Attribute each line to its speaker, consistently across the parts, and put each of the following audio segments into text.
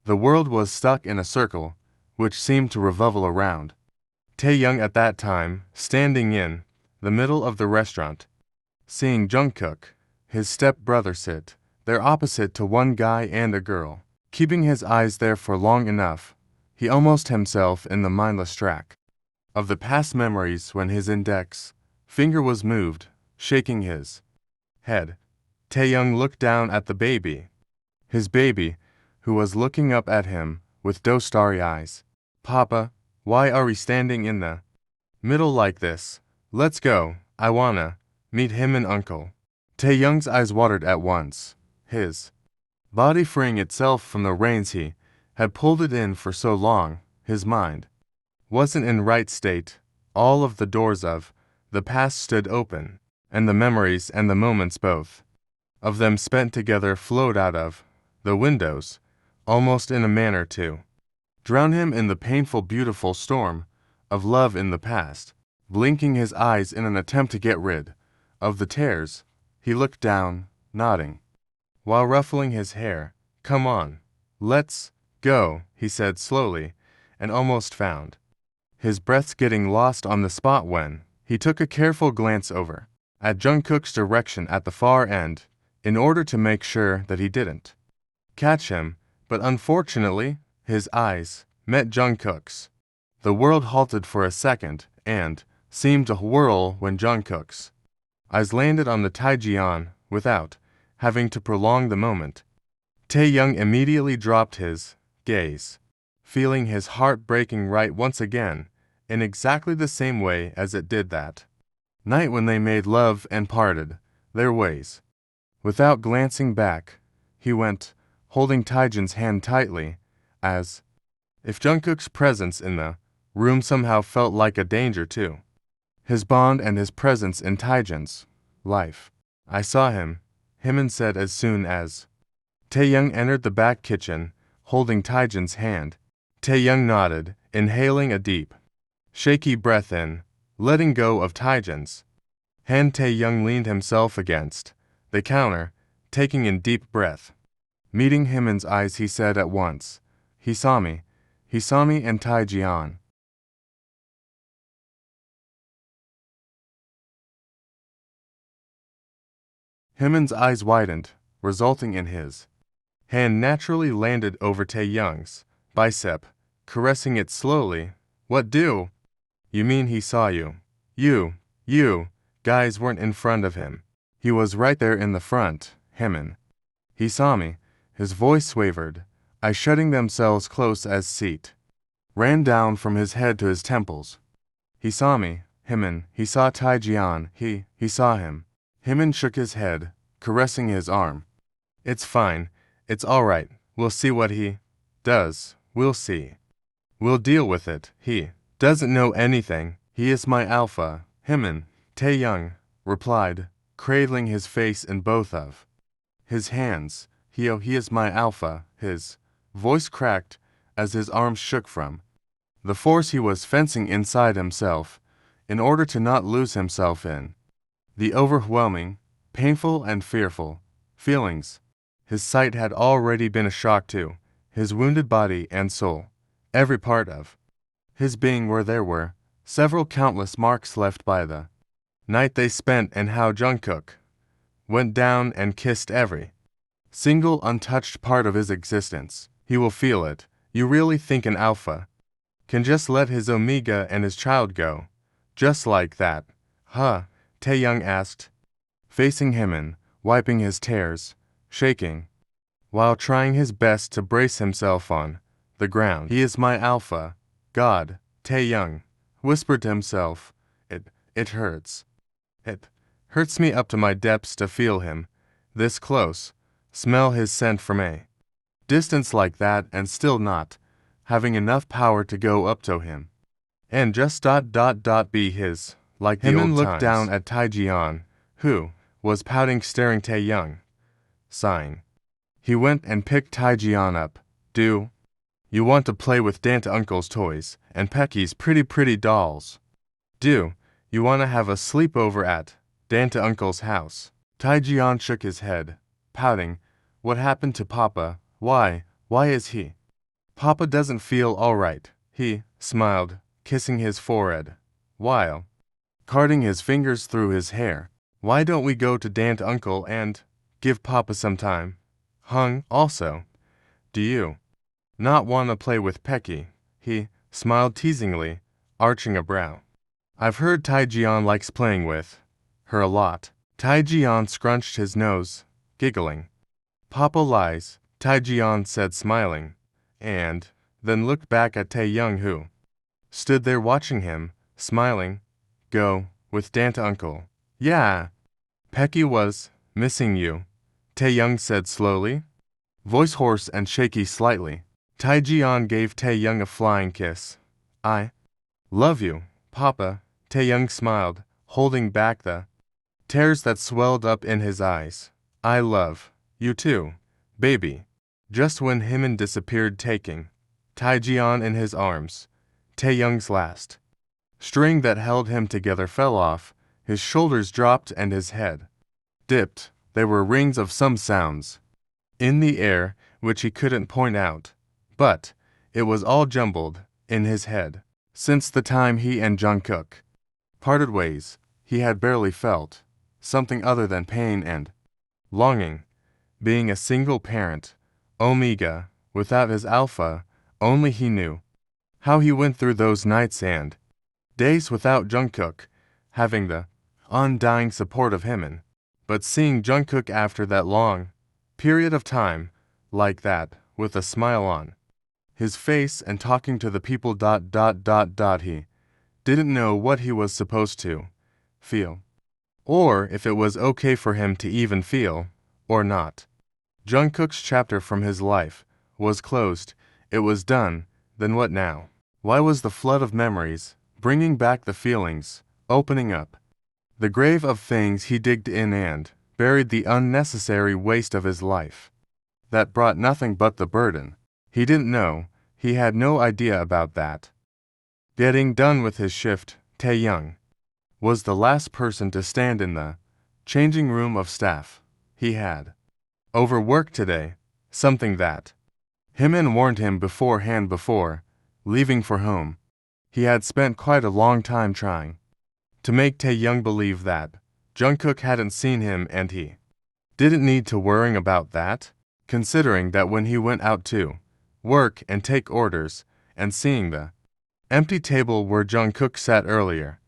Speaker 1: The world was stuck in a circle, which seemed to revolve around Taeyoung at that time, standing in the middle of the restaurant, seeing Jungkook, his step-brother, sit there opposite to one guy and a girl. Keeping his eyes there for long enough, he almost himself in the mindless track of the past memories when his index finger was moved, shaking his head. Taeyoung looked down at the baby, his baby, who was looking up at him with those starry eyes. Papa, why are we standing in the middle like this? Let's go, I wanna meet him and Uncle. Taeyoung's eyes watered at once, his body freeing itself from the reins he had pulled it in for so long. His mind wasn't in right state. All of the doors of the past stood open, and the memories and the moments both of them spent together flowed out of the windows, almost in a manner to drown him in the painful, beautiful storm of love in the past. Blinking his eyes in an attempt to get rid of the tears, he looked down, nodding, while ruffling his hair. Come on, let's go, he said slowly, and almost found his breath getting lost on the spot when he took a careful glance over at Jungkook's direction at the far end, in order to make sure that he didn't catch him, but unfortunately, his eyes met Jungkook's. The world halted for a second and seemed to whirl when Jungkook's eyes landed on the Taejian without having to prolong the moment. Taeyoung immediately dropped his gaze, feeling his heart breaking right once again, in exactly the same way as it did that night when they made love and parted their ways. Without glancing back, he went, holding Taejin's hand tightly, as if Jungkook's presence in the room somehow felt like a danger too. His bond and his presence in Taejin's life. I saw him, Himon said as soon as Taeyoung entered the back kitchen, holding Taejin's hand. Taeyoung nodded, inhaling a deep, shaky breath in, letting go of Taejin's hand. Taeyoung leaned himself against the counter, taking in deep breath. Meeting Himon's eyes, he said at once, He saw me and Taejian. Himon's eyes widened, resulting in his hand naturally landed over Taeyoung's bicep, caressing it slowly. What do you mean he saw you? You guys weren't in front of him. He was right there in the front, Himon. He saw me. His voice wavered, eyes shutting themselves close as seat ran down from his head to his temples. He saw me, Himon. He saw Taejian. He saw him. Himon shook his head, caressing his arm. It's fine. It's all right. We'll see what he does. We'll see. We'll deal with it. He doesn't know anything. He is my alpha. Himon, Taeyoung replied, cradling his face in both of his hands. He is my alpha. His voice cracked as his arms shook from the force he was fencing inside himself, in order to not lose himself in the overwhelming, painful and fearful feelings. His sight had already been a shock to his wounded body and soul, every part of his being, where there were several countless marks left by the night they spent, and how Jungkook went down and kissed every single untouched part of his existence. He will feel it. You really think an alpha can just let his omega and his child go just like that? Huh? Taeyoung asked, facing Himon, wiping his tears, shaking, while trying his best to brace himself on the ground. He is my alpha. God, Taeyoung whispered to himself. It hurts. It hurts me up to my depths to feel him this close, smell his scent from a distance like that, and still not having enough power to go up to him and just be his, like the old times. Himon looked down at Taejian, who was pouting, staring. Taeyoung, sighing. He went and picked Taejian up. Do you want to play with Danta Uncle's toys and Pecky's pretty dolls? Do you want to have a sleepover at Danta Uncle's house? Taejian shook his head, pouting. What happened to Papa? Why is he Papa doesn't feel all right, he smiled, kissing his forehead, while carting his fingers through his hair. Why don't we go to Dant Uncle and give Papa some time? Hung, also. Do you not want to play with Pecky? He smiled teasingly, arching a brow. I've heard Taejian likes playing with her a lot. Taejian scrunched his nose, giggling. Papa lies, Taejian said smiling, and then looked back at Taeyoung who stood there watching him, smiling. Go with Dant Uncle. Yeah. Pecky was missing you, Taeyoung said slowly, voice hoarse and shaky slightly. Taejian gave Taeyoung a flying kiss. I love you, Papa, Taeyoung smiled, holding back the tears that swelled up in his eyes. I love you too, baby. Just when Himin disappeared taking Taejian in his arms, Taeyoung's last string that held him together fell off, his shoulders dropped and his head dipped. There were rings of some sounds in the air which he couldn't point out, but it was all jumbled in his head. Since the time he and Jungkook parted ways, he had barely felt something other than pain and longing. Being a single parent, Omega, without his alpha, only he knew how he went through those nights and days without Jungkook, having the undying support of Himin. But seeing Jungkook after that long period of time, like that, with a smile on his face and talking to the people ... he didn't know what he was supposed to feel, or if it was okay for him to even feel, or not. Jungkook's chapter from his life was closed, it was done, then what now? Why was the flood of memories, bringing back the feelings, opening up the grave of things he digged in and buried the unnecessary waste of his life that brought nothing but the burden? He didn't know, he had no idea about that. Getting done with his shift, Taeyoung was the last person to stand in the changing room of staff. He had overworked today, something that Himin warned him beforehand before leaving for home. He had spent quite a long time trying to make Taeyoung believe that Jungkook hadn't seen him, and he didn't need to worrying about that, considering that when he went out to work and take orders, and seeing the empty table where Jungkook sat earlier,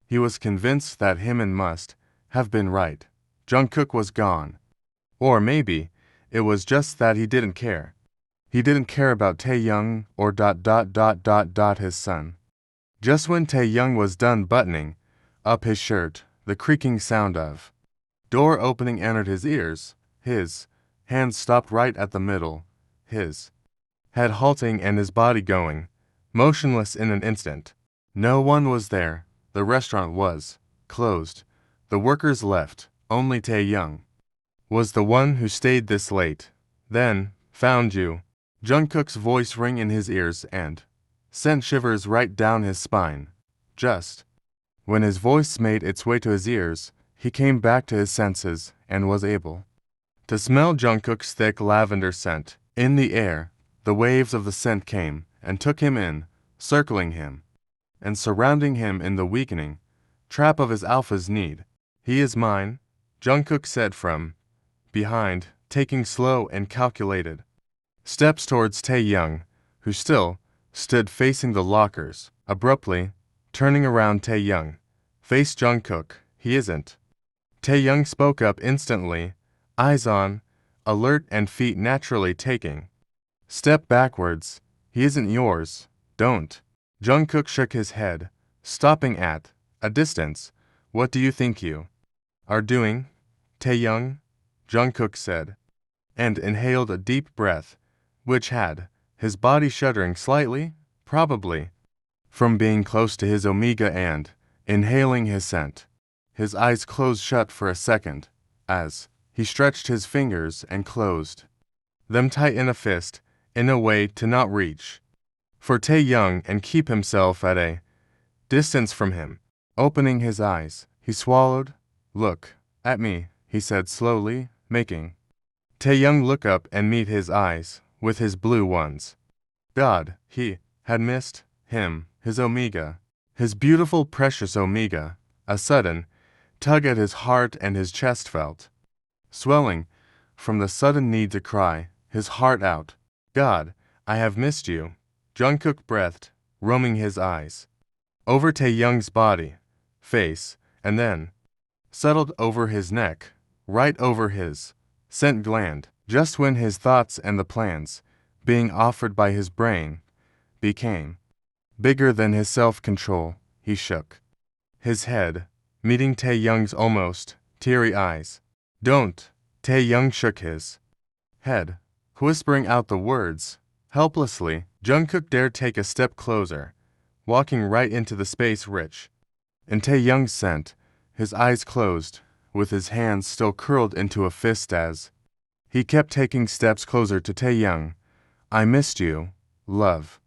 Speaker 1: he was convinced that Himin must have been right. Jungkook was gone. Or maybe it was just that he didn't care. He didn't care about Taeyoung or ... his son. Just when Taeyoung was done buttoning up his shirt, the creaking sound of door opening entered his ears. His hands stopped right at the middle, his head halting and his body going motionless in an instant. No one was there. The restaurant was closed. The workers left. Only Taeyoung was the one who stayed this late. Then, found you. Jungkook's voice rang in his ears and sent shivers right down his spine. Just when his voice made its way to his ears, he came back to his senses and was able to smell Jungkook's thick lavender scent in the air. The waves of the scent came and took him in, circling him and surrounding him in the weakening trap of his alpha's need. He is mine, Jungkook said from behind, taking slow and calculated steps towards Taeyoung, who still stood facing the lockers. Abruptly, turning around, Taeyoung faced Jungkook. He isn't. Taeyoung spoke up instantly, eyes on, alert and feet naturally taking step backwards. He isn't yours. Don't. Jungkook shook his head, stopping at a distance. What do you think you are doing, Taeyoung? Jungkook said, and inhaled a deep breath, which had his body shuddering slightly, probably from being close to his Omega and inhaling his scent. His eyes closed shut for a second, as he stretched his fingers and closed them tight in a fist, in a way to not reach for Taeyoung and keep himself at a distance from him. Opening his eyes, he swallowed. Look at me, he said slowly, making Taeyoung look up and meet his eyes with his blue ones. God, he had missed him, his Omega, his beautiful, precious Omega. A sudden tug at his heart and his chest felt, swelling from the sudden need to cry his heart out. God, I have missed you. Jungkook breathed, roaming his eyes over Taeyoung's body, face, and then settled over his neck, right over his scent gland. Just when his thoughts and the plans being offered by his brain became bigger than his self-control, he shook his head, meeting Taeyoung's almost teary eyes. Don't. Taeyoung shook his head, whispering out the words helplessly. Jungkook dared take a step closer, walking right into the space rich in Taeyoung's scent, his eyes closed, with his hands still curled into a fist as he kept taking steps closer to Taeyoung. I missed you, love.